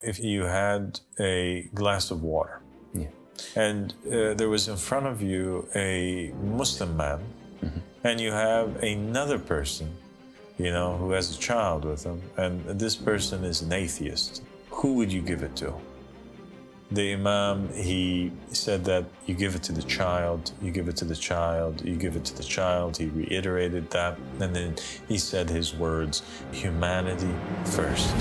if you had a glass of water, and there was in front of you a Muslim man, and you have another person, you know, who has a child with him, and this person is an atheist, who would you give it to? The Imam, he said that you give it to the child, you give it to the child, you give it to the child. He reiterated that, and then he said his words, humanity first.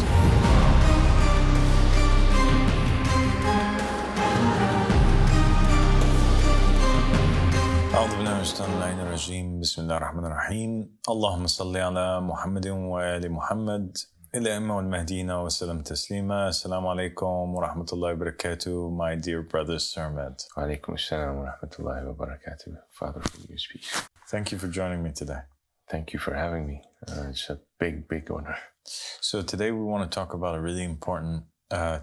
أعوذ بالله من الشيطان الرجيم بسم الله الرحمن الرحيم اللهم صل على محمد وآل محمد الإمام والمهديين وسلم تسليما السلام عليكم ورحمة الله وبركاته. My dear brother Sermad. وعليكم السلام ورحمة الله وبركاته. Father, for you speak. Thank you for joining me today. Thank you for having me. It's a big honor. So today we want to talk about a really important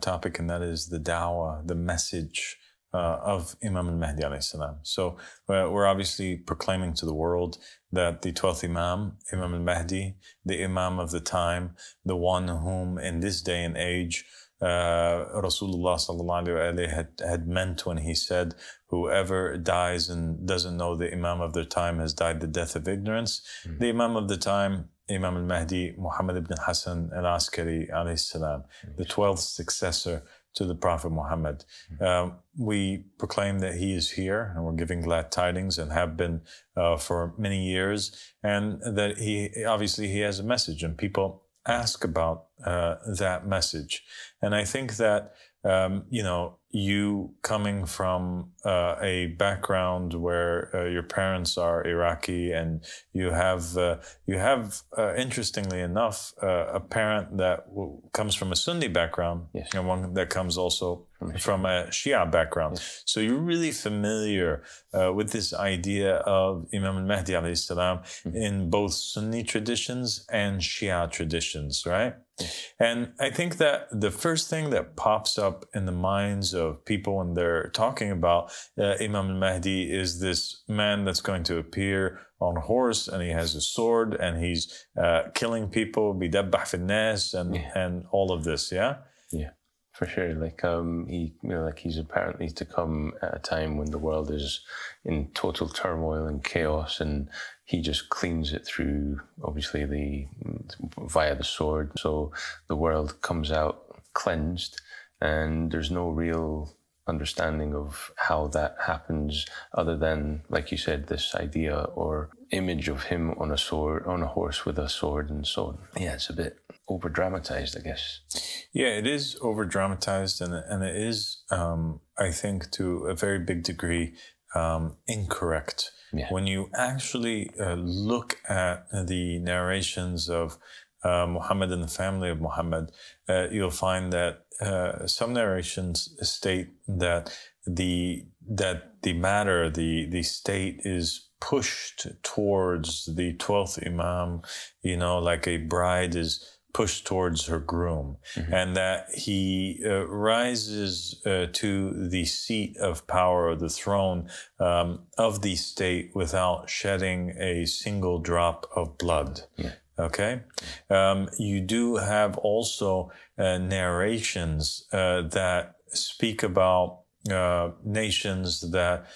topic, and that is the dawah, the message of Imam Mahdi alayhi salam. So we're obviously proclaiming to the world that the 12th Imam, Imam Mahdi, the Imam of the time, the one whom in this day and age Rasulullah sallallahu alayhi wa had meant when he said, whoever dies and doesn't know the Imam of their time has died the death of ignorance. The Imam of the time, Imam al-Mahdi, Muhammad ibn Hassan al-Askari alayhi salam, the 12th successor to the Prophet Muhammad. We proclaim that he is here, and we're giving glad tidings and have been for many years, and that he has a message, and people ask about that message. And I think that, you coming from a background where your parents are Iraqi, and you have interestingly enough, a parent that comes from a Sunni background, yes, and one that comes also from a Shia background. Yes. So you're really familiar with this idea of Imam al-Mahdi alayhi salam in both Sunni traditions and Shia traditions, right? And I think that the first thing that pops up in the minds of people when they're talking about Imam al-Mahdi is this man that's going to appear on a horse, and he has a sword, and he's killing people, bidabbah fi nas, and all of this, yeah? Yeah, for sure. He's apparently to come at a time when the world is in total turmoil and chaos, and he just cleans it through, obviously, via the sword. So the world comes out cleansed, and there's no real understanding of how that happens other than, like you said, this idea or image of him on a horse with a sword and so on. Yeah, it's a bit over-dramatized, I guess. Yeah, it is over-dramatized, and it is, I think, to a very big degree, incorrect. Yeah. When you actually look at the narrations of Muhammad and the family of Muhammad, you'll find that some narrations state that the state is pushed towards the 12th Imam, like a bride is pushed towards her groom, and that he rises to the seat of power, or the throne of the state, without shedding a single drop of blood. Yeah. Okay? You do have also narrations that speak about nations that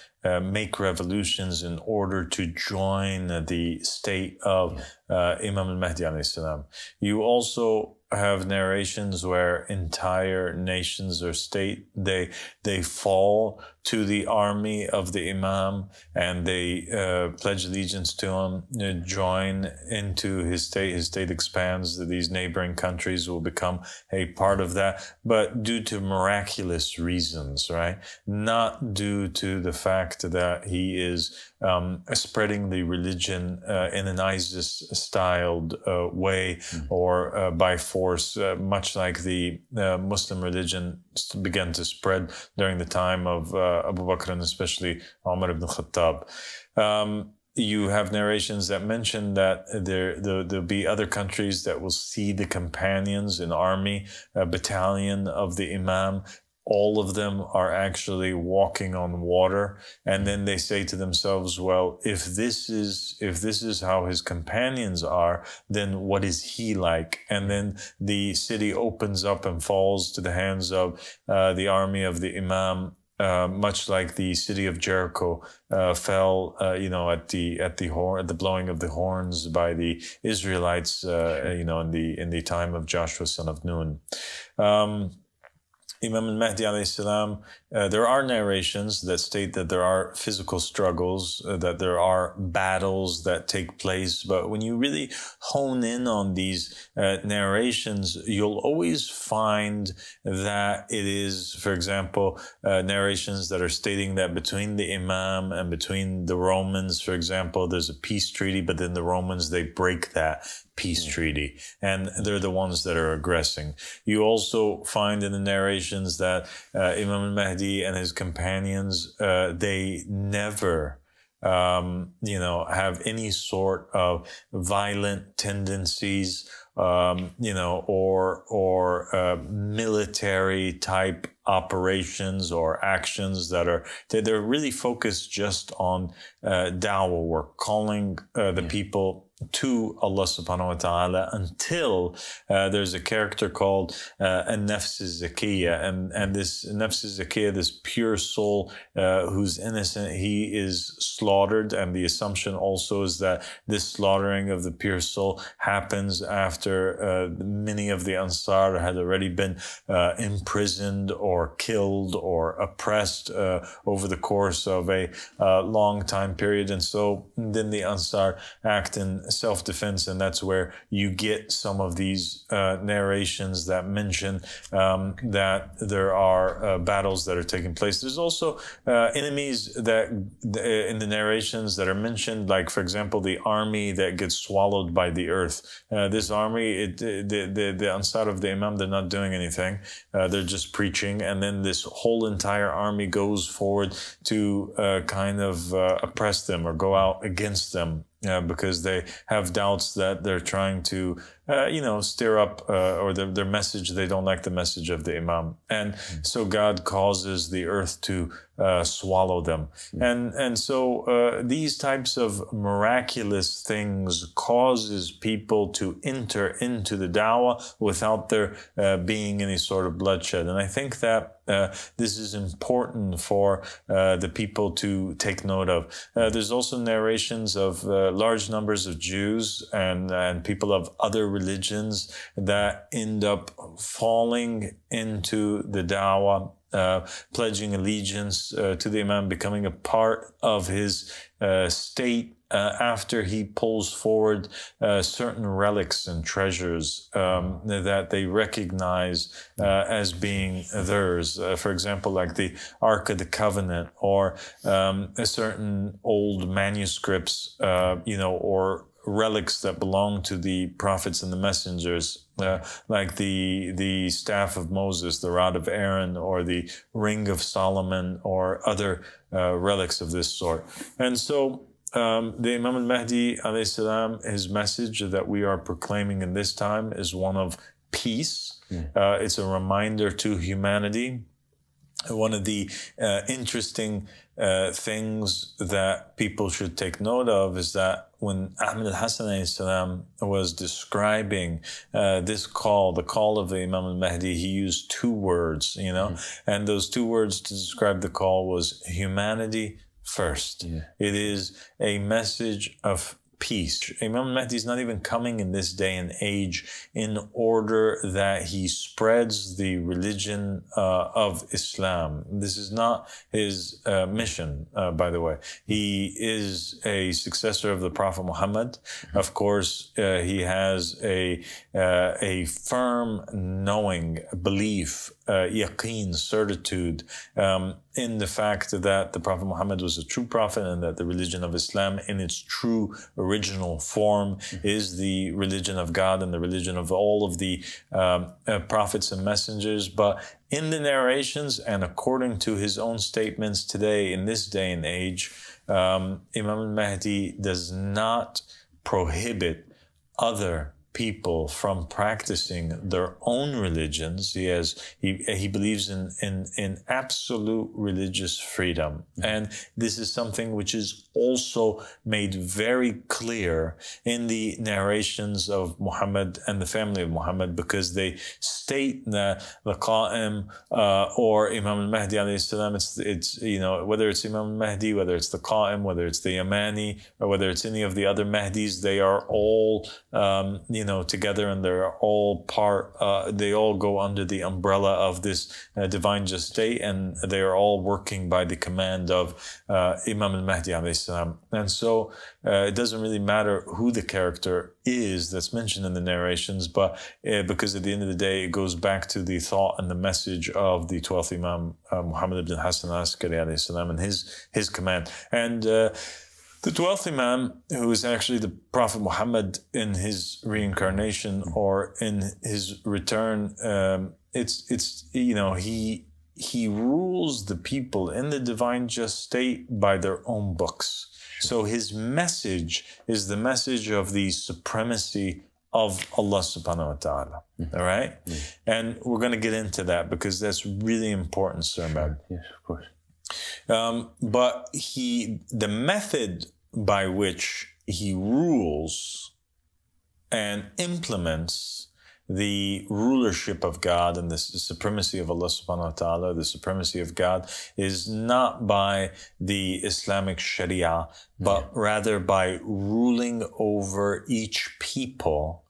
make revolutions in order to join the state of Imam al-Mahdi alayhi salam. You also have narrations where entire nations or state, they fall to the army of the Imam, and they pledge allegiance to him, join into his state. His state expands. These neighboring countries will become a part of that, but due to miraculous reasons, right? Not due to the fact that he is spreading the religion in an ISIS-styled way, or by force, much like the Muslim religion began to spread during the time of Abu Bakr, and especially Umar ibn Khattab. You have narrations that mention that there'll be other countries that will see the companions, an army, a battalion of the Imam, all of them are actually walking on water. And then they say to themselves, well, if this is how his companions are, then what is he like? And then the city opens up and falls to the hands of the army of the Imam, much like the city of Jericho fell, at the blowing of the horns by the Israelites, in the time of Joshua son of Nun. Imam al-Mahdi alayhi salam, there are narrations that state that there are physical struggles, that there are battles that take place. But when you really hone in on these narrations, you'll always find that it is, for example, narrations that are stating that between the Imam and between the Romans, for example, there's a peace treaty, but then the Romans, they break that peace treaty, and they're the ones that are aggressing. You also find in the narrations that Imam al-Mahdi and his companions, they never have any sort of violent tendencies, or military type operations or actions they're really focused just on da'wah work, calling the people to Allah subhanahu wa ta'ala until there's a character called an-nafs az-zakiyya, and this nafs az-zakiyya, this pure soul who's innocent, he is slaughtered. And the assumption also is that this slaughtering of the pure soul happens after many of the Ansar had already been imprisoned or killed or oppressed over the course of a long time period. And so then the Ansar act in self-defense, and that's where you get some of these narrations that mention that there are battles that are taking place. There's also enemies that in the narrations that are mentioned, like, for example, the army that gets swallowed by the earth. This army, the Ansar of the Imam, they're not doing anything. They're just preaching. And then this whole entire army goes forward to oppress them or go out against them. Because they have doubts that they're trying to, stir up, or their message, they don't like the message of the Imam. And so God causes the earth to swallow them. And so these types of miraculous things causes people to enter into the da'wah without there being any sort of bloodshed. And I think that this is important for the people to take note of. There's also narrations of large numbers of Jews and people of other religions that end up falling into the da'wah, pledging allegiance to the Imam, becoming a part of his state after he pulls forward certain relics and treasures that they recognize as being theirs. For example, like the Ark of the Covenant, or certain old manuscripts, or relics that belong to the prophets and the messengers, like the staff of Moses, the rod of Aaron, or the ring of Solomon, or other relics of this sort. And so the Imam al-Mahdi alayhi salam, his message that we are proclaiming in this time is one of peace. It's a reminder to humanity. One of the interesting things that people should take note of is that when Ahmad al-Hasan alayhi salam was describing this call, the call of the Imam al-Mahdi, he used two words, and those two words to describe the call was humanity first. It is a message of peace. Imam Mahdi is not even coming in this day and age in order that he spreads the religion of Islam. This is not his mission, by the way. He is a successor of the Prophet Muhammad. Of course, he has a firm knowing, belief, akin, certitude, in the fact that the Prophet Muhammad was a true prophet, and that the religion of Islam in its true original form is the religion of God and the religion of all of the prophets and messengers. But in the narrations, and according to his own statements today, in this day and age, Imam al-Mahdi does not prohibit other people from practicing their own religions. He believes in absolute religious freedom. And this is something which is also made very clear in the narrations of Muhammad and the family of Muhammad, because they state that the Qaim or Imam Mahdi alayhi salam, it's whether it's Imam Mahdi, whether it's the Qaim, whether it's the Yamani, or whether it's any of the other Mahdis, they are all together, and they're all they all go under the umbrella of this divine just state, and they are all working by the command of Imam al-Mahdi alayhi salam. And so it doesn't really matter who the character is that's mentioned in the narrations, but because at the end of the day, it goes back to the thought and the message of the 12th Imam, Muhammad ibn Hassan al-Askari alayhi salam, and his command. And the 12th Imam, who is actually the Prophet Muhammad in his reincarnation or in his return, he rules the people in the divine just state by their own books. So his message is the message of the supremacy of Allah subhanahu wa ta'ala. All right? And we're going to get into that because that's really important, Sermad. Yes, of course. But the method by which he rules and implements the rulership of God and the supremacy of Allah subhanahu wa ta'ala, the supremacy of God, is not by the Islamic Sharia, but rather by ruling over each people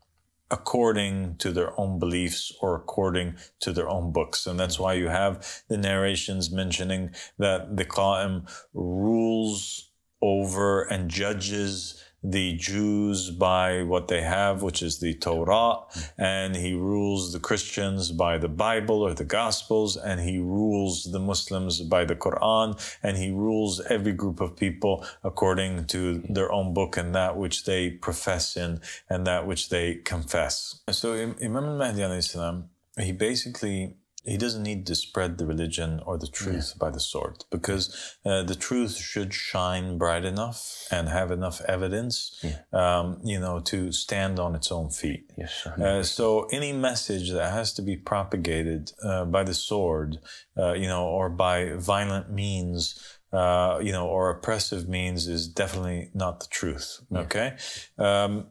according to their own beliefs or according to their own books. And that's why you have the narrations mentioning that the Qaim rules over and judges the Jews by what they have, which is the Torah, and he rules the Christians by the Bible or the Gospels, and he rules the Muslims by the Quran, and he rules every group of people according to their own book and that which they profess in and that which they confess. So Imam al-Mahdi alayhi salam, he doesn't need to spread the religion or the truth by the sword, because the truth should shine bright enough and have enough evidence, to stand on its own feet. Yes, so any message that has to be propagated by the sword, or by violent means, or oppressive means, is definitely not the truth. Okay. That's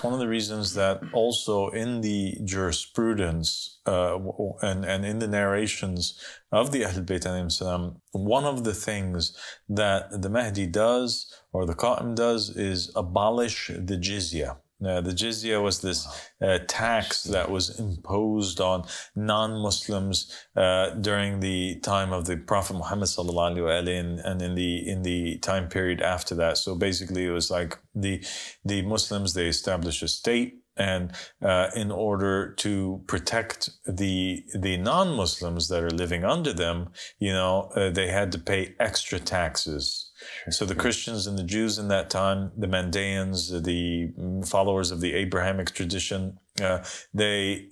one of the reasons that also in the jurisprudence, and in the narrations of the Ahlul Bayt alayhim salam, one of the things that the Mahdi does, or the Qaim does, is abolish the jizya. The jizya was this tax that was imposed on non-Muslims during the time of the Prophet Muhammad sallallahu alaihi wasallam, and in the time period after that. So basically, it was like the Muslims, they established a state, and in order to protect the non-Muslims that are living under them, they had to pay extra taxes. So the Christians and the Jews in that time, the Mandaeans, the followers of the Abrahamic tradition, they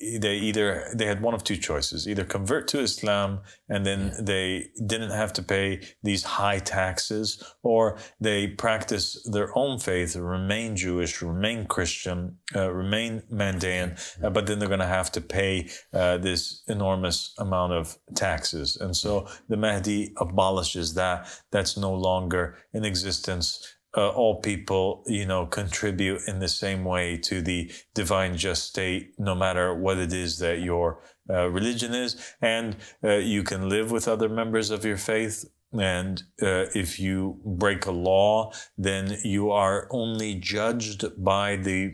had one of two choices: either convert to Islam and then they didn't have to pay these high taxes, or they practice their own faith, remain Jewish, remain Christian, remain Mandaean, but then they're going to have to pay this enormous amount of taxes. And so the Mahdi abolishes that. That's no longer in existence. All people, contribute in the same way to the divine just state, no matter what it is that your religion is. And you can live with other members of your faith. And if you break a law, then you are only judged by the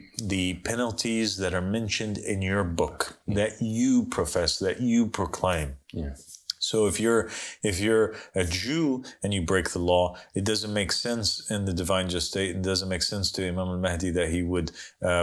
penalties that are mentioned in your book, that you profess, that you proclaim. Yeah. So if you're a Jew and you break the law, it doesn't make sense in the divine just state. It doesn't make sense to Imam al-Mahdi that he would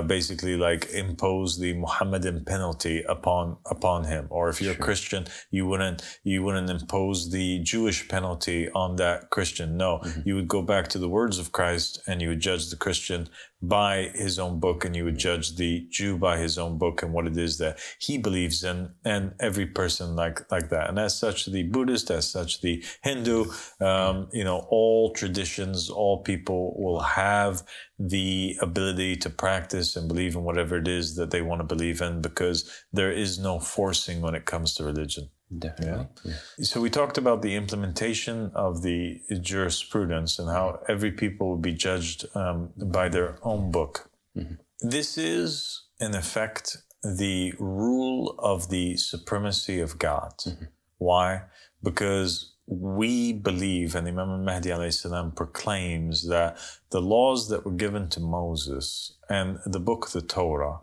basically impose the Muhammadan penalty upon him. Or if you're a Christian, you wouldn't impose the Jewish penalty on that Christian. No, you would go back to the words of Christ and you would judge the Christian by his own book, and you would judge the Jew by his own book and what it is that he believes in, and every person like that. And as such, the Buddhist, as such, the Hindu, all traditions, all people will have the ability to practice and believe in whatever it is that they want to believe in, because there is no forcing when it comes to religion. Definitely. Yeah. So we talked about the implementation of the jurisprudence and how every people will be judged by their own book. Mm-hmm. This is, in effect, the rule of the supremacy of God. Mm-hmm. Why? Because we believe, and Imam Mahdi alayhi salam proclaims, that the laws that were given to Moses and the book, the Torah,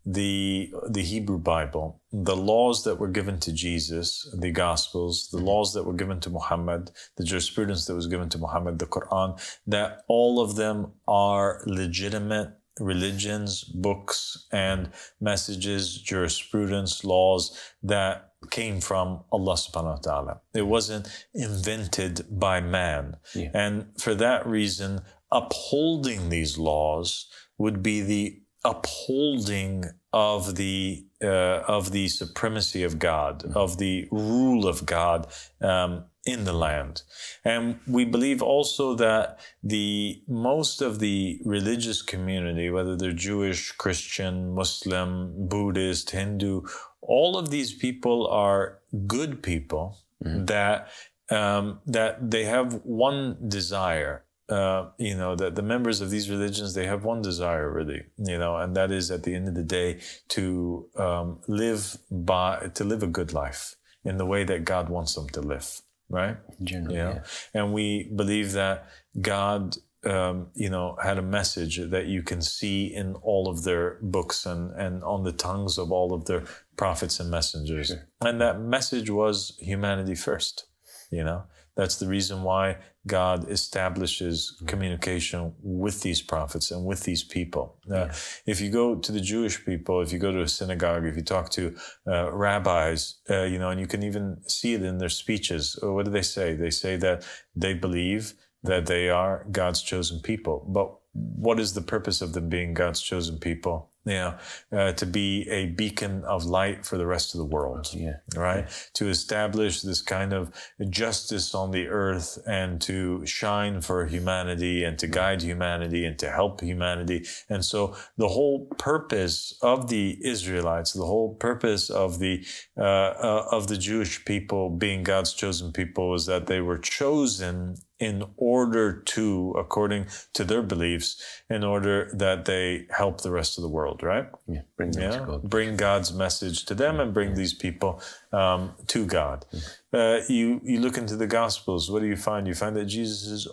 the Hebrew Bible, the laws that were given to Jesus, the Gospels, the laws that were given to Muhammad, the jurisprudence that was given to Muhammad, the Quran, that all of them are legitimate religions, books, and messages, jurisprudence, laws that came from Allah subhanahu wa ta'ala. It wasn't invented by man. Yeah. And for that reason, upholding these laws would be the upholding of the supremacy of God, of the rule of God in the land. And we believe also that most of the religious community, whether they're Jewish, Christian, Muslim, Buddhist, Hindu, all of these people are good people that they have one desire. That the members of these religions, they have one desire really, and that is at the end of the day to live a good life in the way that God wants them to live, right? Generally, yeah. And we believe that God, had a message that you can see in all of their books and on the tongues of all of their prophets and messengers. Sure. And that message was humanity first, That's the reason why God establishes communication with these prophets and with these people. If you go to the Jewish people, if you go to a synagogue, if you talk to rabbis, and you can even see it in their speeches, what do they say? They say that they believe that they are God's chosen people. But what is the purpose of them being God's chosen people? To be a beacon of light for the rest of the world, right? To establish this kind of justice on the earth and to shine for humanity and to guide humanity and to help humanity. And so the whole purpose of the Israelites, the whole purpose of the Jewish people being God's chosen people is that they were chosen in order to, according to their beliefs, in order that they help the rest of the world, right? Yeah, bring them to God. Bring God's message to them and bring these people to God. You look into the Gospels, what do you find? You find that Jesus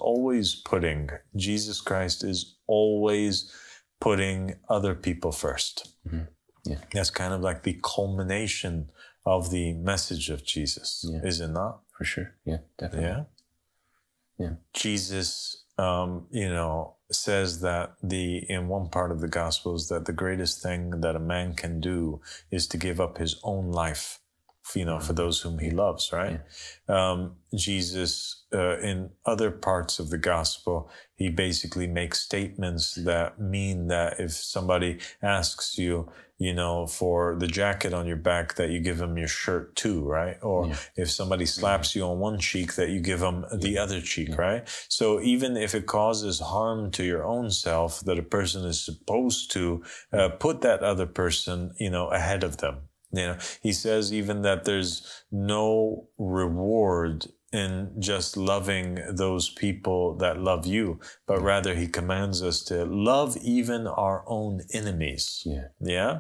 Christ is always putting other people first. Mm-hmm. Yeah. That's kind of like the culmination of the message of Jesus, is it not? For sure, yeah, definitely. Yeah. Yeah. Jesus, says that in one part of the Gospels that the greatest thing that a man can do is to give up his own life, for those whom he loves, right? Yeah. Jesus, in other parts of the Gospel, he basically makes statements that mean that if somebody asks you, for the jacket on your back, that you give them your shirt too, right? Or if somebody slaps you on one cheek, that you give them the other cheek, right? So even if it causes harm to your own self, that a person is supposed to put that other person, ahead of them. He says even that there's no reward in just loving those people that love you, but rather he commands us to love even our own enemies. Yeah.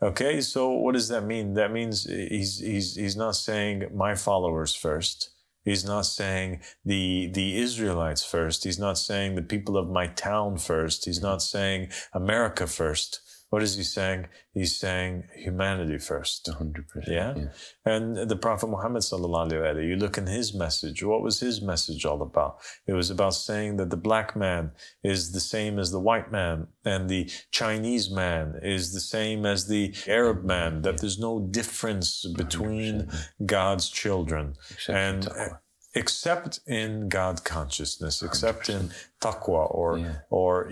Okay. So what does that mean? That means he's not saying my followers first. He's not saying the Israelites first. He's not saying the people of my town first. He's not saying America first. What is he saying? He's saying humanity first. 100%. Yeah? And the Prophet Muhammad sallallahu alaihi wasallam, you look in his message. What was his message all about? It was about saying that the black man is the same as the white man, and the Chinese man is the same as the Arab man, that there's no difference between God's children. Except except in God consciousness, except 100%. In taqwa or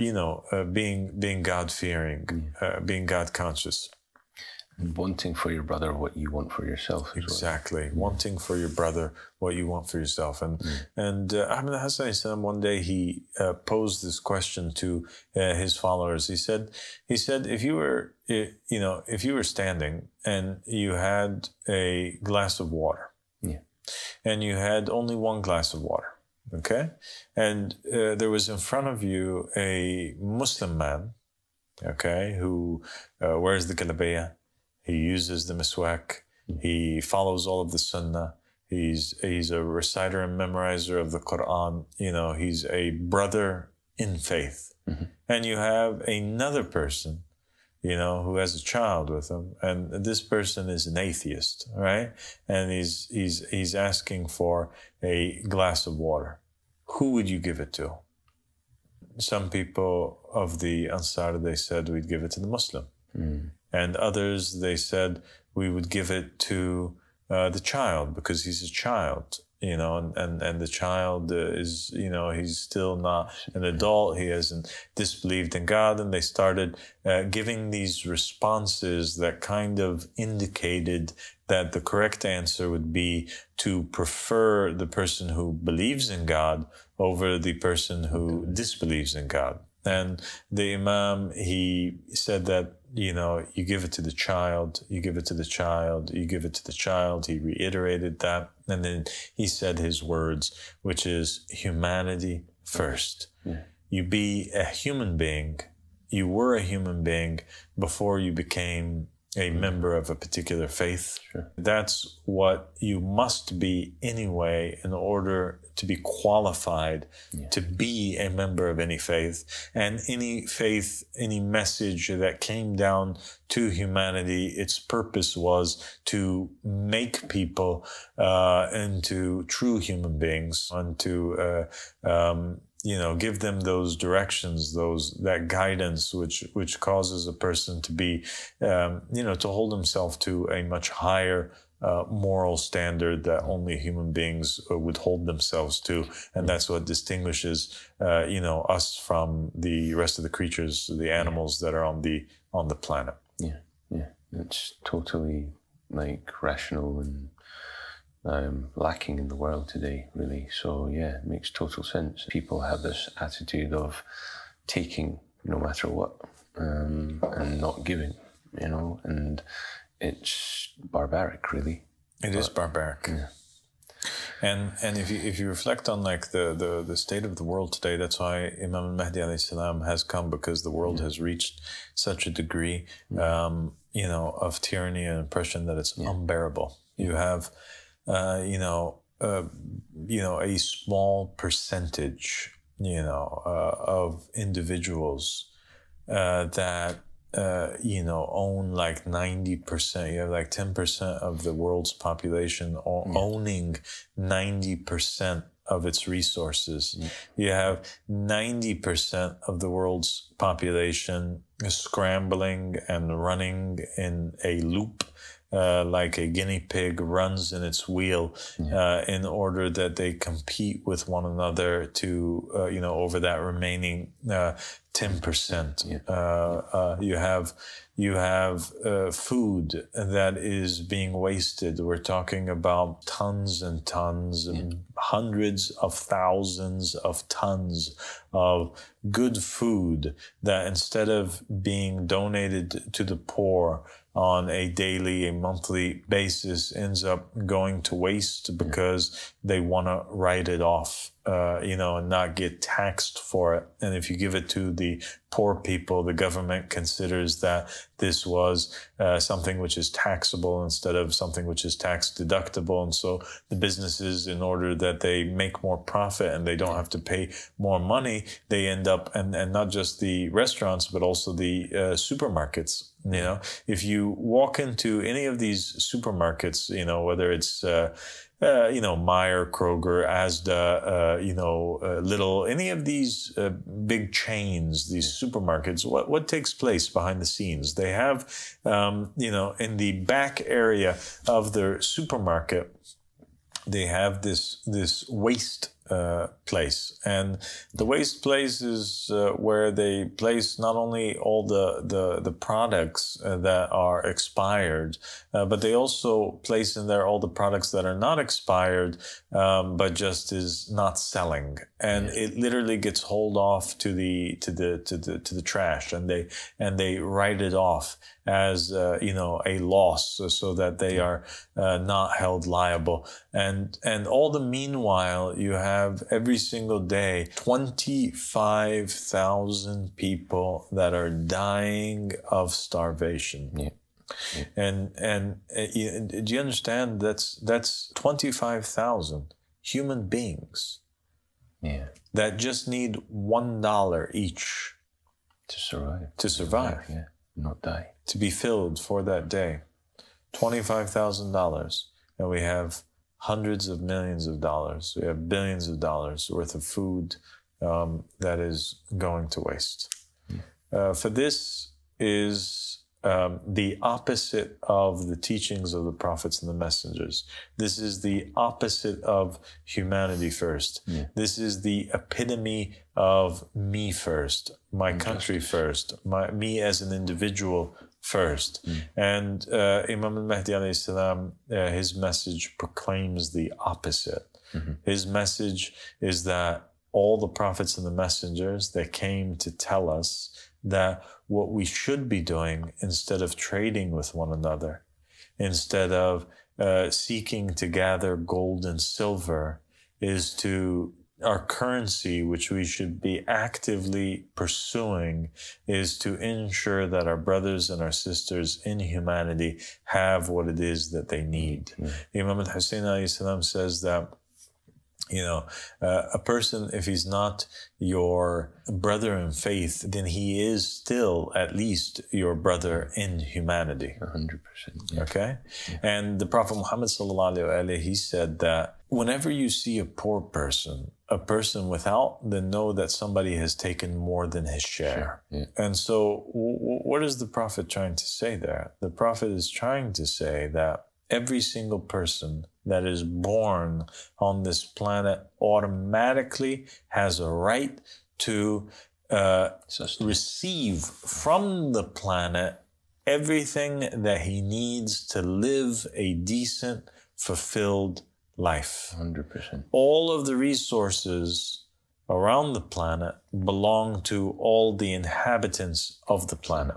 being God fearing, being God conscious. And wanting for your brother what you want for yourself. Exactly. Wanting for your brother what you want for yourself. And Ahmed Hassan, one day he posed this question to his followers. He said, if you were standing and you had a glass of water, and you had only one glass of water, okay, and there was in front of you a Muslim man, okay, who wears the galabeya. He uses the miswak. He follows all of the sunnah. He's a reciter and memorizer of the Quran. He's a brother in faith. And you have another person, who has a child with him, and this person is an atheist, right? And he's asking for a glass of water. Who would you give it to? Some people of the Ansar, they said we'd give it to the Muslim. And others, they said we would give it to the child because he's a child, and the child is, he's still not an adult. He hasn't disbelieved in God. And they started giving these responses that kind of indicated that the correct answer would be to prefer the person who believes in God over the person who disbelieves in God. And the Imam, he said that, you give it to the child, you give it to the child, you give it to the child. He reiterated that. And then he said his words, which is humanity first. You be a human being. You were a human being before you became a member of a particular faith. That's what you must be anyway in order to be qualified to be a member of any faith. And any faith, any message that came down to humanity, its purpose was to make people into true human beings and to give them those directions, that guidance, which causes a person to be, to hold himself to a much higher moral standard that only human beings would hold themselves to. And that's what distinguishes, us from the rest of the creatures, the animals that are on the planet. It's totally rational and lacking in the world today, really. So it makes total sense. People have this attitude of taking no matter what, and not giving, and it's barbaric, really. It is barbaric. And if you reflect on the state of the world today, that's why Imam Mahdi alayhi salam has come, because the world has reached such a degree, of tyranny and oppression that it's unbearable. You have a small percentage, of individuals that, own 90%. You have 10% of the world's population owning 90% of its resources. You have 90% of the world's population scrambling and running in a loop, like a guinea pig runs in its wheel, in order that they compete with one another to, over that remaining 10%. You have food that is being wasted. We're talking about tons and tons and hundreds of thousands of tons of good food that, instead of being donated to the poor on a daily, a monthly basis, ends up going to waste because they want to write it off, and not get taxed for it. And if you give it to the poor people, the government considers that this was something which is taxable instead of something which is tax deductible. And so the businesses, in order that they make more profit and they don't have to pay more money, they end up, and not just the restaurants, but also the supermarkets. If you walk into any of these supermarkets, whether it's Meijer, Kroger, Asda, Lidl, any of these big chains, these supermarkets, what takes place behind the scenes? They have, in the back area of their supermarket, they have this waste place, and the waste place is where they place not only all the products that are expired, but they also place in there all the products that are not expired, but just is not selling, and it literally gets hauled off to the trash, and they write it off as a loss, so that they are not held liable, and all the meanwhile you have every single day 25,000 people that are dying of starvation. Yeah. And do you understand that's 25,000 human beings that just need $1 each to survive. Yeah. Not die. To be filled for that day. $25,000. And we have hundreds of millions of dollars. We have billions of dollars worth of food that is going to waste. For this is the opposite of the teachings of the prophets and the messengers. This is the opposite of humanity first. This is the epitome of me first, my country first, me as an individual first. And Imam Mahdi alayhi salam, his message proclaims the opposite. His message is that all the prophets and the messengers that came to tell us that what we should be doing, instead of trading with one another, instead of seeking to gather gold and silver, is to our currency, which we should be actively pursuing, is to ensure that our brothers and our sisters in humanity have what it is that they need. Imam al-Hussein alayhi salam says that, a person, if he's not your brother in faith, then he is still at least your brother in humanity. 100%. Yeah. Okay? And the Prophet Muhammad sallallahu alaihi wasallam, he said that whenever you see a poor person, a person without, then know that somebody has taken more than his share. Sure. Yeah. And so what is the Prophet trying to say there? The Prophet is trying to say that every single person that is born on this planet automatically has a right to receive from the planet everything that he needs to live a decent, fulfilled life. 100%. All of the resources around the planet belong to all the inhabitants of the planet.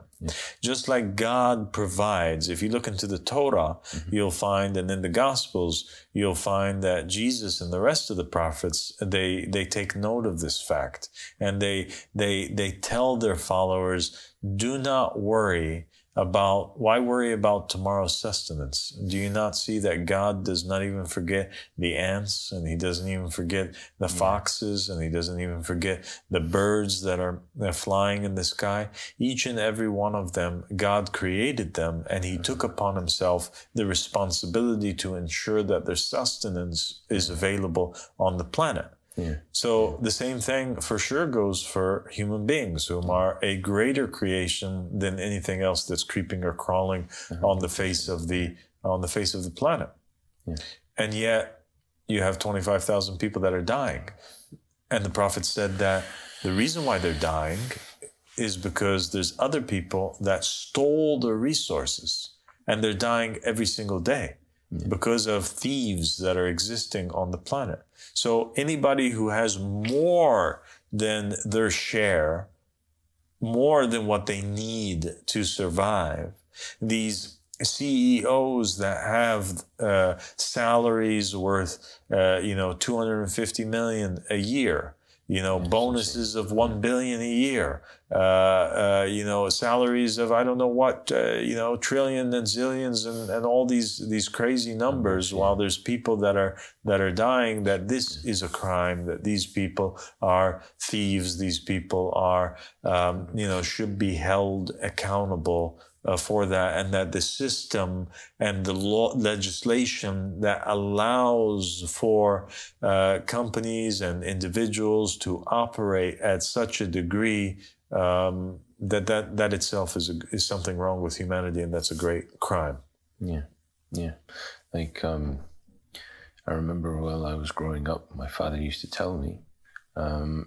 Just like God provides, if you look into the Torah, you'll find, and in the Gospels, you'll find that Jesus and the rest of the prophets, they take note of this fact. And they tell their followers, do not worry why worry about tomorrow's sustenance? Do you not see that God does not even forget the ants, and he doesn't even forget the foxes, and he doesn't even forget the birds that are flying in the sky? Each and every one of them, God created them, and he took upon himself the responsibility to ensure that their sustenance is available on the planet. So the same thing for sure goes for human beings, whom are a greater creation than anything else that's creeping or crawling on the face of the planet. And yet you have 25,000 people that are dying. And the Prophet said that the reason why they're dying is because there's other people that stole their resources, and they're dying every single day because of thieves that are existing on the planet. So anybody who has more than their share, more than what they need to survive, these CEOs that have salaries worth, 250 million a year, bonuses of 1 billion a year, salaries of I don't know what, trillion and zillions and all these crazy numbers, while there's people that are dying, that this is a crime, that these people are thieves, these people are, should be held accountable for that, and that the system and the law legislation that allows for companies and individuals to operate at such a degree that itself is something wrong with humanity, and that's a great crime. Yeah. Like I remember while I was growing up, my father used to tell me,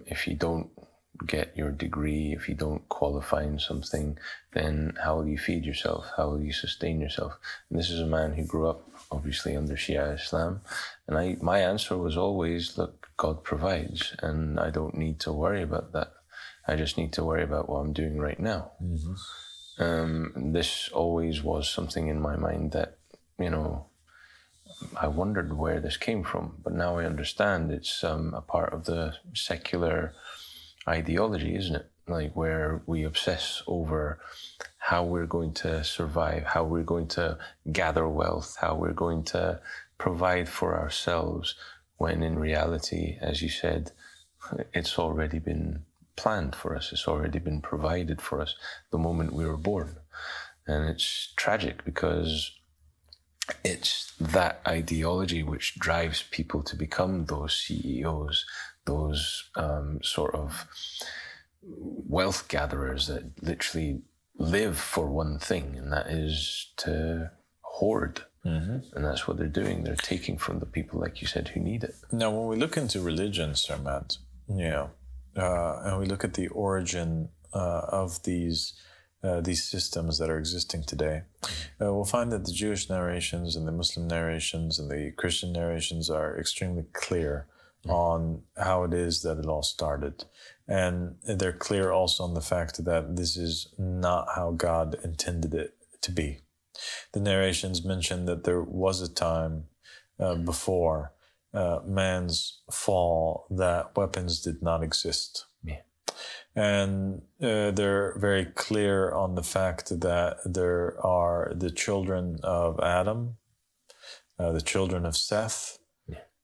if you don't get your degree, if you don't qualify in something, then how will you feed yourself? How will you sustain yourself? And this is a man who grew up, obviously, under Shia Islam. And my answer was always, look, God provides, and I don't need to worry about that. I just need to worry about what I'm doing right now. This always was something in my mind that, you know, I wondered where this came from, but now I understand it's a part of the secular ideology, isn't it? Like, where we obsess over how we're going to survive, how we're going to gather wealth, how we're going to provide for ourselves, when in reality, as you said, it's already been planned for us. It's already been provided for us the moment we were born. And it's tragic because it's that ideology which drives people to become those CEOs, those sort of wealth gatherers that literally live for one thing, and that is to hoard. And that's what they're doing. They're taking from the people, like you said, who need it. Now, when we look into religion, Sermad, and we look at the origin of these systems that are existing today, we'll find that the Jewish narrations and the Muslim narrations and the Christian narrations are extremely clear on how it is that it all started. And they're clear also on the fact that this is not how God intended it to be. The narrations mention that there was a time before man's fall that weapons did not exist. And they're very clear on the fact that there are the children of Adam, the children of Seth,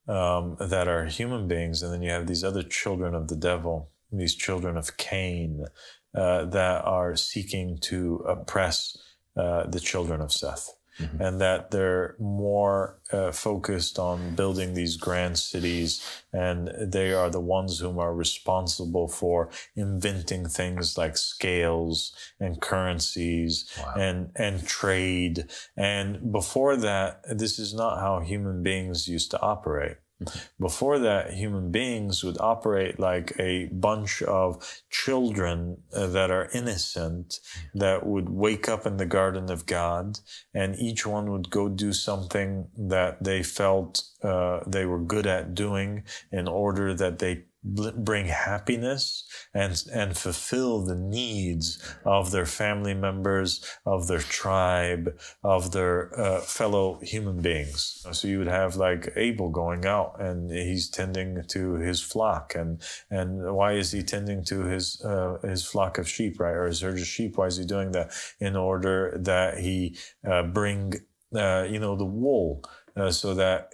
that are human beings. And then you have these other children of the devil, these children of Cain, that are seeking to oppress the children of Seth. And that they're more focused on building these grand cities, and they are the ones whom are responsible for inventing things like scales and currencies and trade. And before that, this is not how human beings used to operate. Before that, human beings would operate like a bunch of children that are innocent, that would wake up in the garden of God, and each one would go do something that they felt they were good at doing in order that they bring happiness and fulfill the needs of their family members, of their tribe, of their fellow human beings. So you would have like Abel going out and he's tending to his flock. And why is he tending to his flock of sheep, right? Or his herd of sheep? Why is he doing that? In order that he bring, the wool, so that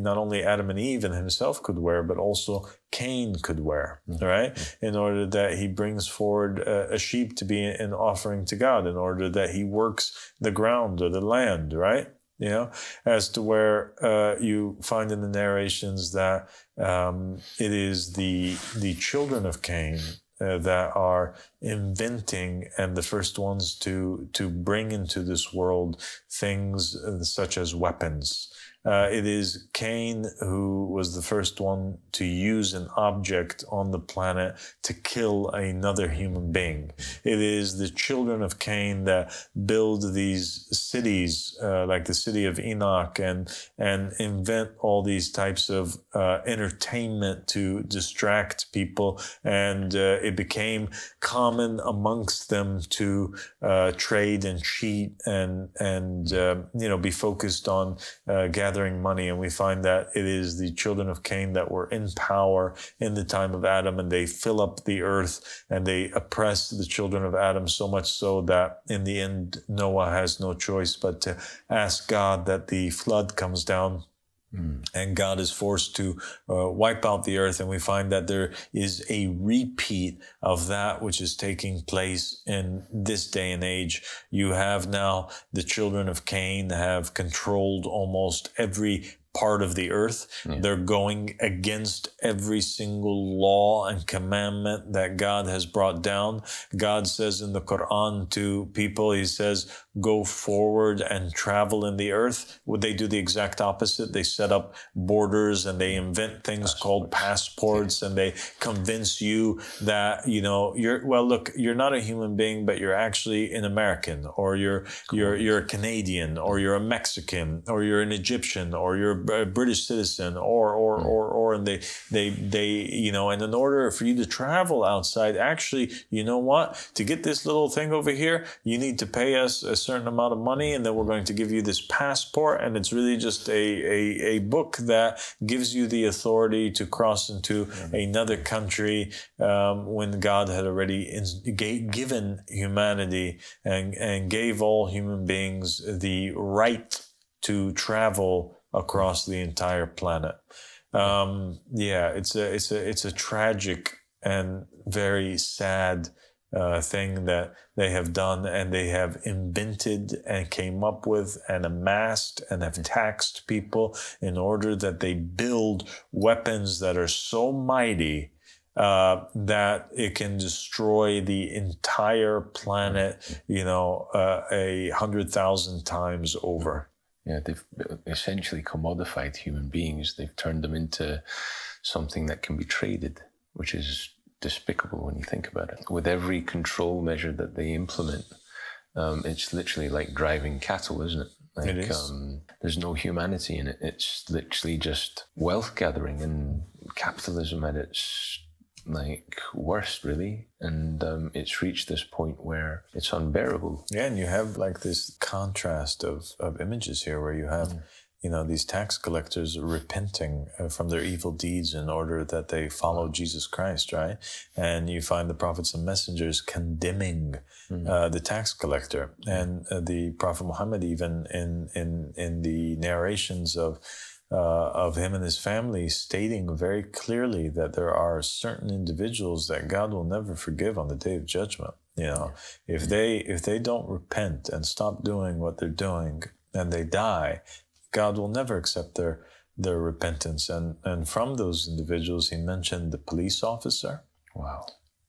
not only Adam and Eve and himself could wear, but also Cain could wear, right? In order that he brings forward a sheep to be an offering to God, in order that he works the ground or the land, right? As to where you find in the narrations that it is the children of Cain that are inventing and the first ones to bring into this world things such as weapons. It is Cain who was the first one to use an object on the planet to kill another human being. It is the children of Cain that build these cities, like the city of Enoch, and invent all these types of entertainment to distract people. And it became common amongst them to trade and cheat and be focused on gathering money. And we find that it is the children of Cain that were in power in the time of Adam, and they fill up the earth and they oppress the children of Adam, so much so that in the end Noah has no choice but to ask God that the flood comes down. And God is forced to wipe out the earth. And we find that there is a repeat of that which is taking place in this day and age. You have now the children of Cain have controlled almost every part of the earth. They're going against every single law and commandment that God has brought down. God says in the Quran to people, he says, go forward and travel in the earth. Would they do the exact opposite? They set up borders and they invent things called passports, and they convince you that, you know, you're not a human being, but you're actually an American, or you're a Canadian, or you're a Mexican, or you're an Egyptian, or you're a British citizen, and they you know, and in order for you to travel outside, actually, you know what, to get this little thing over here, you need to pay us a certain amount of money, and then we're going to give you this passport, and it's really just a book that gives you the authority to cross into another country, when God had already given humanity and gave all human beings the right to travel across the entire planet. It's a tragic and very sad thing that they have done, and they have invented and came up with and amassed and have taxed people in order that they build weapons that are so mighty that it can destroy the entire planet, you know, 100,000 times over. Yeah, they've essentially commodified human beings. They've turned them into something that can be traded, which is despicable when you think about it. With every control measure that they implement, it's literally like driving cattle, isn't it? Like, it is. There's no humanity in it. It's literally just wealth gathering and capitalism at its worst, really. And it's reached this point where it's unbearable. Yeah, and you have like this contrast of images here, where you have, you know, these tax collectors repenting from their evil deeds in order that they follow Jesus Christ, right? And you find the prophets and messengers condemning the tax collector, and the Prophet Muhammad, even in the narrations of him and his family, stating very clearly that there are certain individuals that God will never forgive on the day of judgment. You know, if they don't repent and stop doing what they're doing and they die, God will never accept their repentance. And from those individuals, he mentioned the police officer,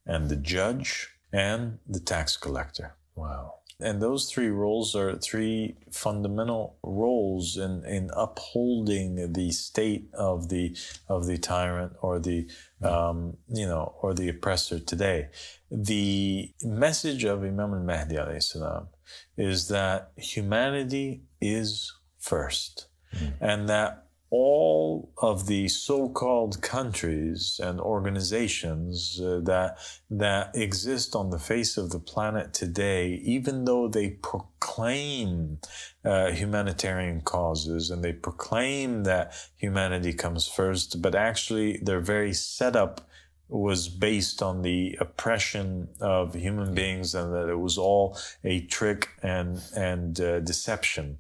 and the judge, and the tax collector. Wow. And those three roles are three fundamental roles in upholding the state of the tyrant, or the or the oppressor today. The message of Imam Mahdi alayhi salam is that humanity is first, and that all of the so-called countries and organizations that exist on the face of the planet today, even though they proclaim humanitarian causes and they proclaim that humanity comes first, but actually their very setup was based on the oppression of human beings, and that it was all a trick and deception.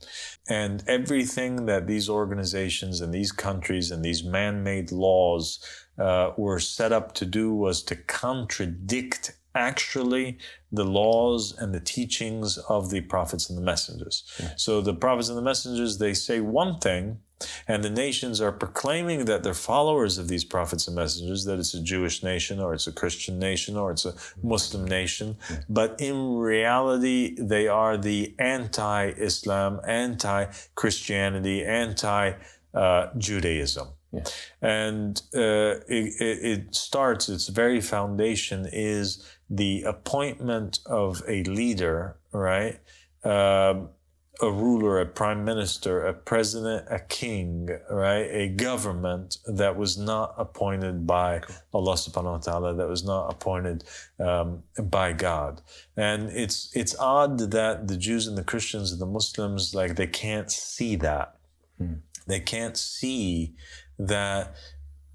And everything that these organizations and these countries and these man-made laws were set up to do was to contradict actually the laws and the teachings of the prophets and the messengers. So the prophets and the messengers, they say one thing, and the nations are proclaiming that they're followers of these prophets and messengers, that it's a Jewish nation, or it's a Christian nation, or it's a Muslim nation. But in reality, they are the anti-Islam, anti-Christianity, anti-Judaism. And it starts, its very foundation is the appointment of a leader, right? A ruler, a prime minister, a president, a king, right? A government that was not appointed by Allah subhanahu wa ta'ala, that was not appointed by God. And it's odd that the Jews and the Christians and the Muslims, like, they can't see that. They can't see that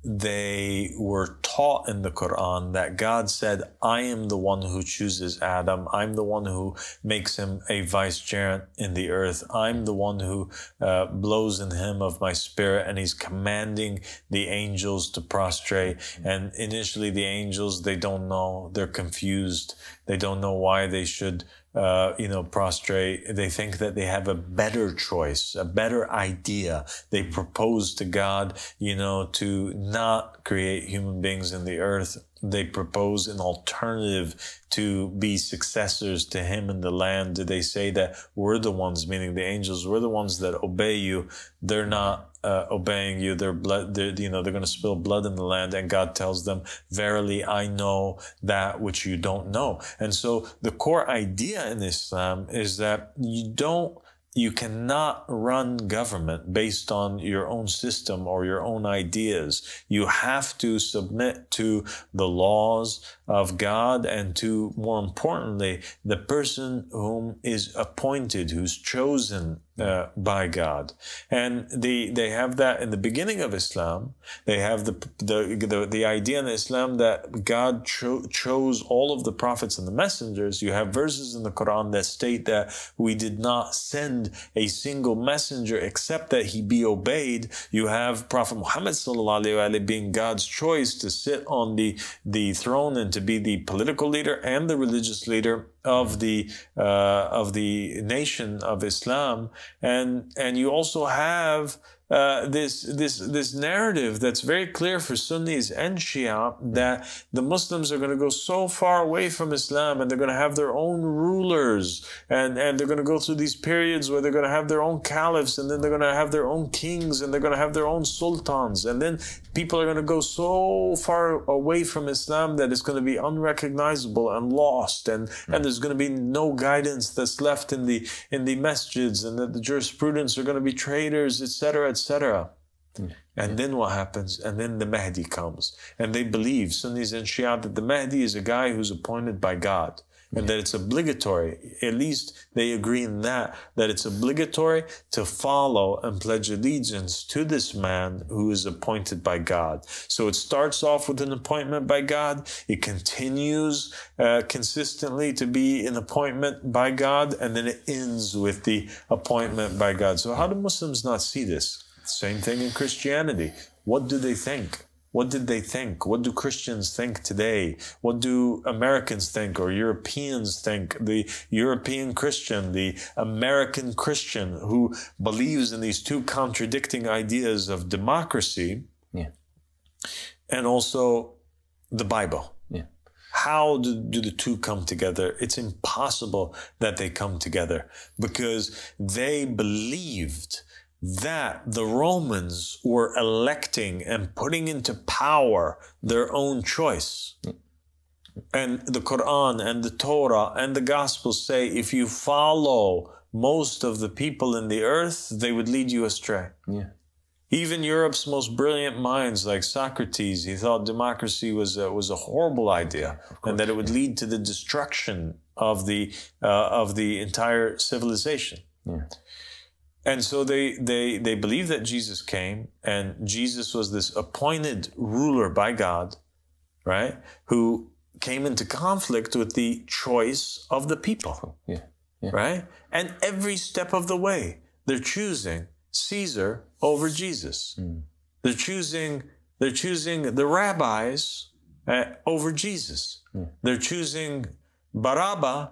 they were taught in the Quran that God said, I am the one who chooses Adam. I'm the one who makes him a vicegerent in the earth. I'm the one who blows in him of my spirit. And he's commanding the angels to prostrate. And initially the angels, they don't know. They're confused. They don't know why they should prostrate. They think that they have a better choice, a better idea. They propose to God, to not create human beings in the earth. They propose an alternative to be successors to him in the land. They say that we're the ones, meaning the angels, we're the ones that obey you. They're not obeying you. They're going to spill blood in the land. And God tells them, verily, I know that which you don't know. And so the core idea in Islam is that you cannot run government based on your own system or your own ideas. You have to submit to the laws of God and to, more importantly, the person whom is appointed, who's chosen by God. And they have that in the beginning of Islam. They have the idea in Islam that God chose all of the prophets and the messengers. You have verses in the Quran that state that we did not send a single messenger except that he be obeyed. You have Prophet Muhammad sallallahu alaihi wasallam being God's choice to sit on the throne and to be the political leader and the religious leader of the nation of Islam. And you also have this narrative that's very clear for Sunnis and Shia that the Muslims are going to go so far away from Islam and they're going to have their own rulers and they're going to go through these periods where they're going to have their own caliphs and then they're going to have their own kings and they're going to have their own sultans, and then people are going to go so far away from Islam that it's going to be unrecognizable and lost, and there's going to be no guidance that's left in the masjids, and that the jurisprudence are going to be traitors, etc., etc. And then what happens? And then the Mahdi comes. And they believe, Sunnis and Shia, that the Mahdi is a guy who's appointed by God. And that it's obligatory, at least they agree in that it's obligatory to follow and pledge allegiance to this man who is appointed by God. So it starts off with an appointment by God. It continues consistently to be an appointment by God. And then it ends with the appointment by God. So how do Muslims not see this? Same thing in Christianity. What do they think? What did they think? What do Christians think today? What do Americans think or Europeans think? The European Christian, the American Christian who believes in these two contradicting ideas of democracy and also the Bible. How do the two come together? It's impossible that they come together because they believed that the Romans were electing and putting into power their own choice. And the Quran and the Torah and the Gospels say if you follow most of the people in the earth, they would lead you astray. Even Europe's most brilliant minds, like Socrates, he thought democracy was a horrible idea, and that it would lead to the destruction of the entire civilization. And so they believe that Jesus came, and Jesus was this appointed ruler by God, right? Who came into conflict with the choice of the people, right? And every step of the way, they're choosing Caesar over Jesus. They're choosing the rabbis over Jesus. They're choosing Barabbas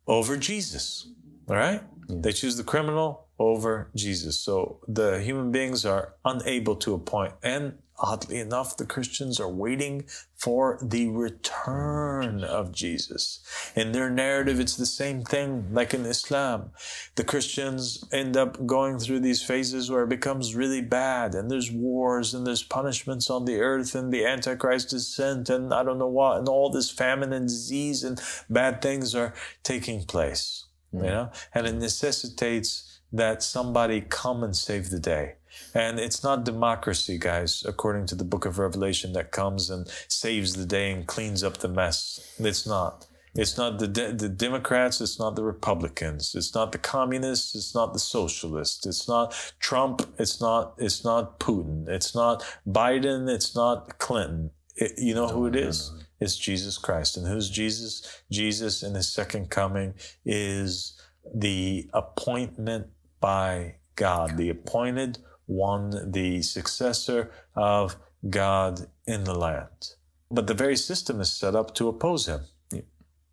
over Jesus, all right? They choose the criminal over Jesus. So the human beings are unable to appoint. And oddly enough, the Christians are waiting for the return of Jesus. In their narrative, it's the same thing like in Islam. The Christians end up going through these phases where it becomes really bad, and there's wars and there's punishments on the earth, and the Antichrist is sent, and I don't know what, and all this famine and disease and bad things are taking place. And it necessitates that somebody come and save the day. And it's not democracy, guys, according to the book of Revelation, that comes and saves the day and cleans up the mess. It's not. It's not the Democrats. It's not the Republicans. It's not the communists. It's not the socialists. It's not Trump. It's not Putin. It's not Biden. It's not Clinton. You know who it is? It's Jesus Christ. And who's Jesus? Jesus in his second coming is the appointment by God, the appointed one, the successor of God in the land. But the very system is set up to oppose him.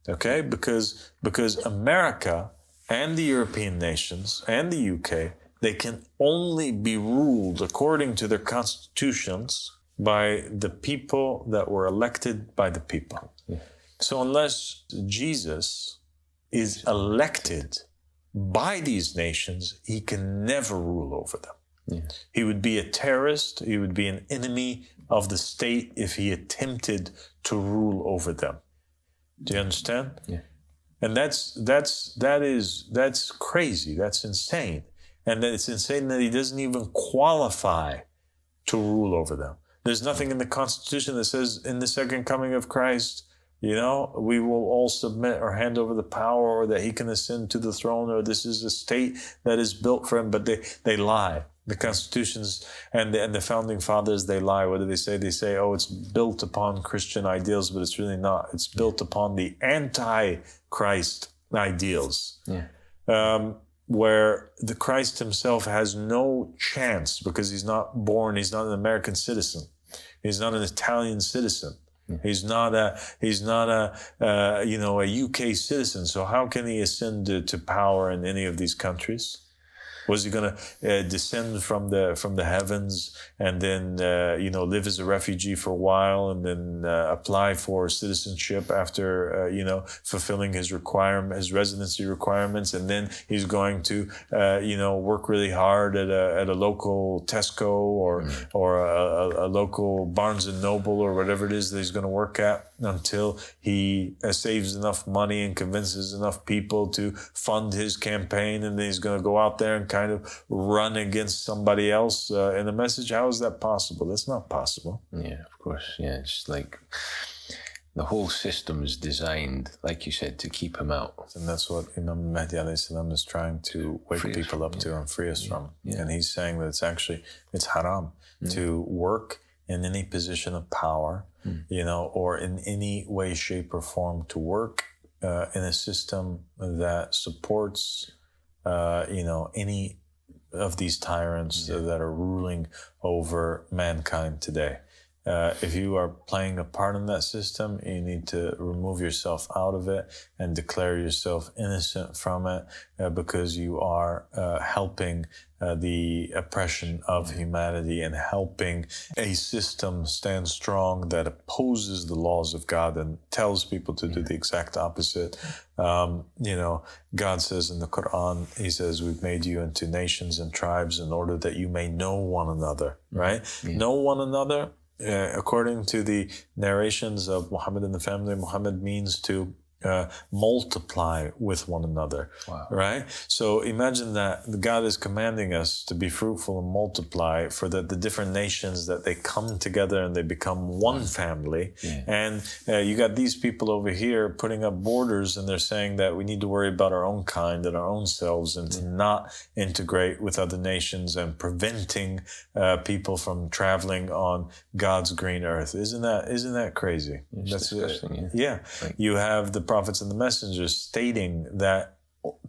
Okay, because America and the European nations and the UK, they can only be ruled according to their constitutions by the people that were elected by the people. Yeah. So unless Jesus is elected by these nations, he can never rule over them. Yeah. He would be a terrorist, he would be an enemy of the state if he attempted to rule over them. Do you understand? Yeah. And that's crazy. That's insane. And it's insane that he doesn't even qualify to rule over them. There's nothing in the Constitution that says in the second coming of Christ, you know, we will all submit or hand over the power, or that he can ascend to the throne, or this is a state that is built for him. But they lie. The constitutions and the founding fathers, they lie. What do they say? They say, oh, it's built upon Christian ideals, but it's really not. It's built upon the anti-Christ ideals. Yeah. Where the Christ himself has no chance because he's not an American citizen. He's not an Italian citizen. He's not a UK citizen. So how can he ascend to power in any of these countries? Was he going to descend from the heavens and then live as a refugee for a while and then apply for citizenship after fulfilling his residency requirements, and then he's going to work really hard at a local Tesco or a local Barnes and Noble or whatever it is that he's going to work at until he saves enough money and convinces enough people to fund his campaign, and then he's going to go out there and kind of run against somebody else in a message. How is that possible? That's not possible. Yeah, of course. Yeah, it's like the whole system is designed, like you said, to keep him out. And that's what Imam Mahdi alayhi is trying to wake people up to and free us from. Yeah. And he's saying that it's haram to work in any position of power, or in any way, shape, or form to work in a system that supports, any of these tyrants that are ruling over mankind today. If you are playing a part in that system, you need to remove yourself out of it and declare yourself innocent from it, because you are helping the oppression of humanity and helping a system stand strong that opposes the laws of God and tells people to do the exact opposite. God says in the Quran, he says, we've made you into nations and tribes in order that you may know one another, right? Yeah. Know one another. According to the narrations of Muhammad and the family, Muhammad means to multiply with one another. Wow. Right? So imagine that God is commanding us to be fruitful and multiply, for the different nations, that they come together and they become one family. Yeah. And you got these people over here putting up borders, and they're saying that we need to worry about our own kind and our own selves, and to not integrate with other nations, and preventing people from traveling on God's green earth. Isn't that crazy? That's disgusting. Yeah. Like, you have the prophets and the messengers stating that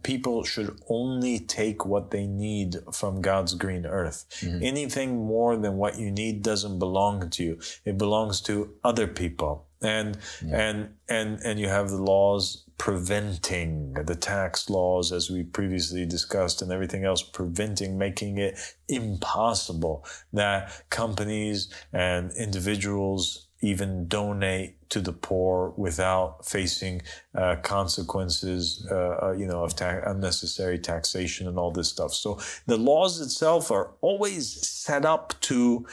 people should only take what they need from God's green earth. Anything more than what you need doesn't belong to you. It belongs to other people. And you have the laws preventing, the tax laws, as we previously discussed, and everything else preventing, making it impossible that companies and individuals even donate to the poor without facing consequences, of unnecessary taxation and all this stuff. So the laws itself are always set up to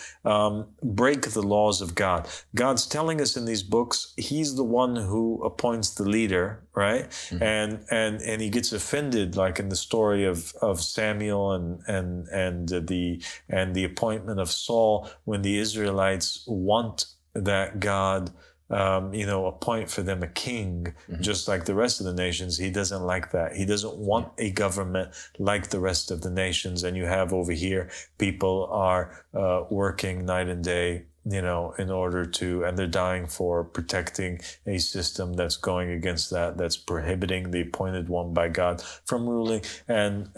break the laws of God. God's telling us in these books, he's the one who appoints the leader, right? And he gets offended, like in the story of Samuel and the appointment of Saul, when the Israelites want that God appoint for them a king, just like the rest of the nations. He doesn't like that. He doesn't want a government like the rest of the nations. And you have over here, people are working night and day, in order to, and they're dying for protecting a system that's going against that, that's prohibiting the appointed one by God from ruling, and,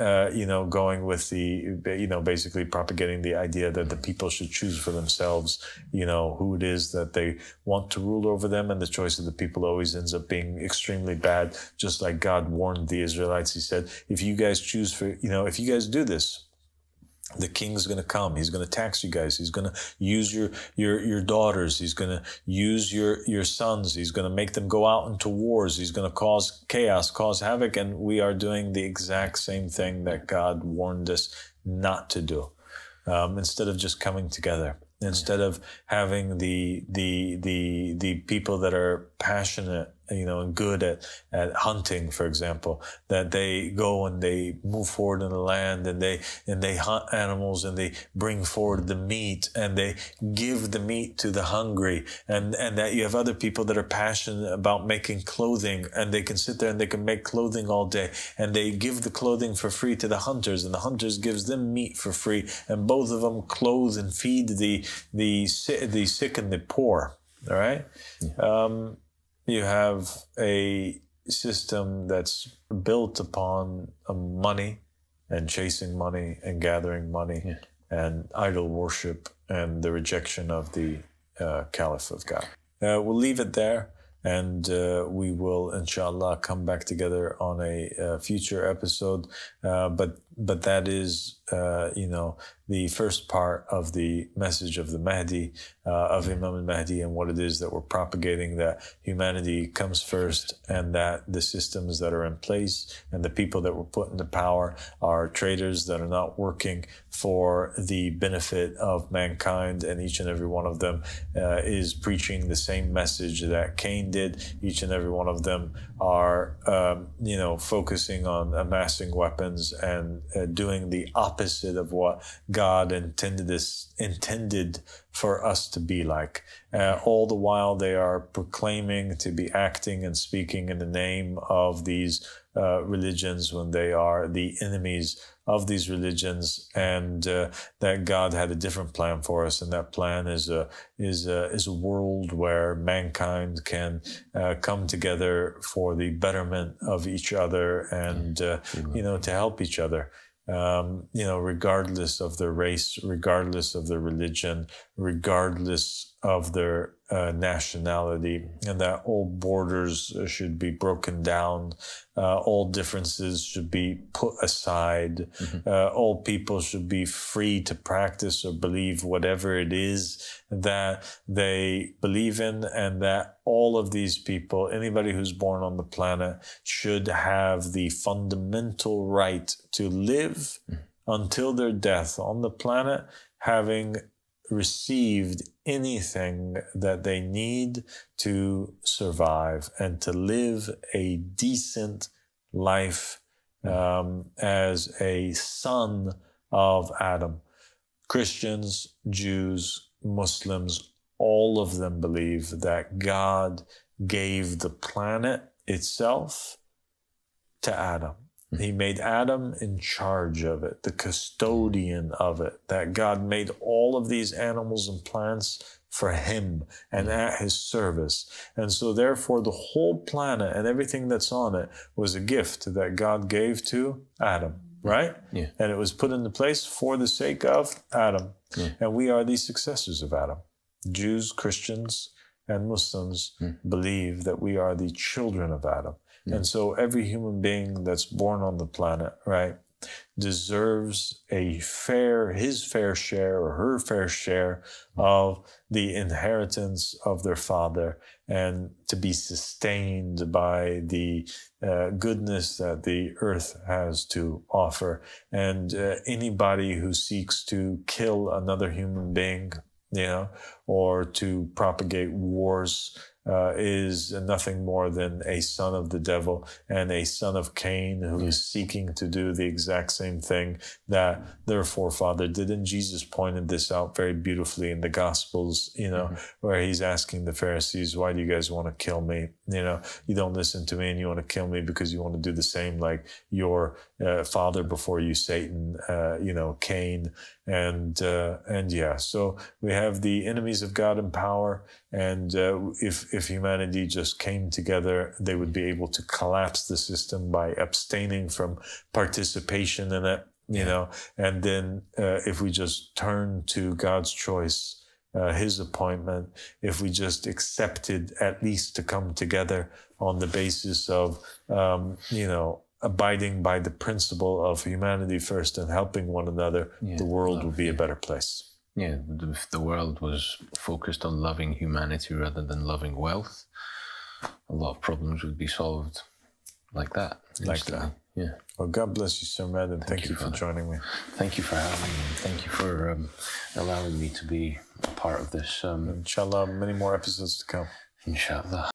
going with the, basically propagating the idea that the people should choose for themselves, who it is that they want to rule over them. And the choice of the people always ends up being extremely bad. Just like God warned the Israelites, he said, if you guys choose for, if you guys do this, the king's going to come. He's going to tax you guys. He's going to use your daughters. He's going to use your sons. He's going to make them go out into wars. He's going to cause chaos, cause havoc. And we are doing the exact same thing that God warned us not to do. Instead of just coming together, instead of having the people that are passionate, and good at hunting, for example, that they go and they move forward in the land, and they hunt animals, and they bring forward the meat, and they give the meat to the hungry, and that you have other people that are passionate about making clothing, and they can sit there and they can make clothing all day, and they give the clothing for free to the hunters, and the hunters gives them meat for free, and both of them clothe and feed the sick and the poor. All right. Yeah. You have a system that's built upon money and chasing money and gathering money, and idol worship and the rejection of the Caliph of God. We'll leave it there, and we will, inshallah, come back together on a future episode. But that is, the first part of the message of the Mahdi, of Imam al-Mahdi, and what it is that we're propagating, that humanity comes first, and that the systems that are in place and the people that were put into power are traitors that are not working for the benefit of mankind, and each and every one of them is preaching the same message that Cain did. Each and every one of them are, focusing on amassing weapons and doing the opposite of what God intended for us to be like. All the while they are proclaiming to be acting and speaking in the name of these religions, when they are the enemies of these religions, and that God had a different plan for us, and that plan is a world where mankind can come together for the betterment of each other, and to help each other. Regardless of their race, regardless of their religion, regardless of their nationality, and that all borders should be broken down, all differences should be put aside, all people should be free to practice or believe whatever it is that they believe in, and that all of these people, anybody who's born on the planet, should have the fundamental right to live until their death on the planet, having received anything that they need to survive and to live a decent life as a son of Adam. Christians, Jews, Muslims, all of them believe that God gave the planet itself to Adam. He made Adam in charge of it, the custodian of it, that God made all of these animals and plants for him and at his service. And so therefore the whole planet and everything that's on it was a gift that God gave to Adam, right? Yeah. And it was put into place for the sake of Adam. Yeah. And we are the successors of Adam. Jews, Christians, and Muslims believe that we are the children of Adam. And so every human being that's born on the planet, right, deserves his fair share or her fair share of the inheritance of their father, and to be sustained by the goodness that the earth has to offer. And anybody who seeks to kill another human being, or to propagate wars, is nothing more than a son of the devil and a son of Cain, who is seeking to do the exact same thing that their forefather did. And Jesus pointed this out very beautifully in the Gospels, where he's asking the Pharisees, why do you guys want to kill me? You don't listen to me, and you want to kill me because you want to do the same like your father before you, Satan, Cain, and yeah. So we have the enemies of God in power, and if humanity just came together, they would be able to collapse the system by abstaining from participation in it, and then if we just turn to God's choice, his appointment, if we just accepted at least to come together on the basis of, abiding by the principle of humanity first and helping one another, the world would be a better place. Yeah, if the world was focused on loving humanity rather than loving wealth, a lot of problems would be solved like that. Like that. Yeah. Well, God bless you, Sermad, and thank you for joining me. Thank you for having me, and thank you for allowing me to be a part of this. Inshallah, many more episodes to come. Inshallah.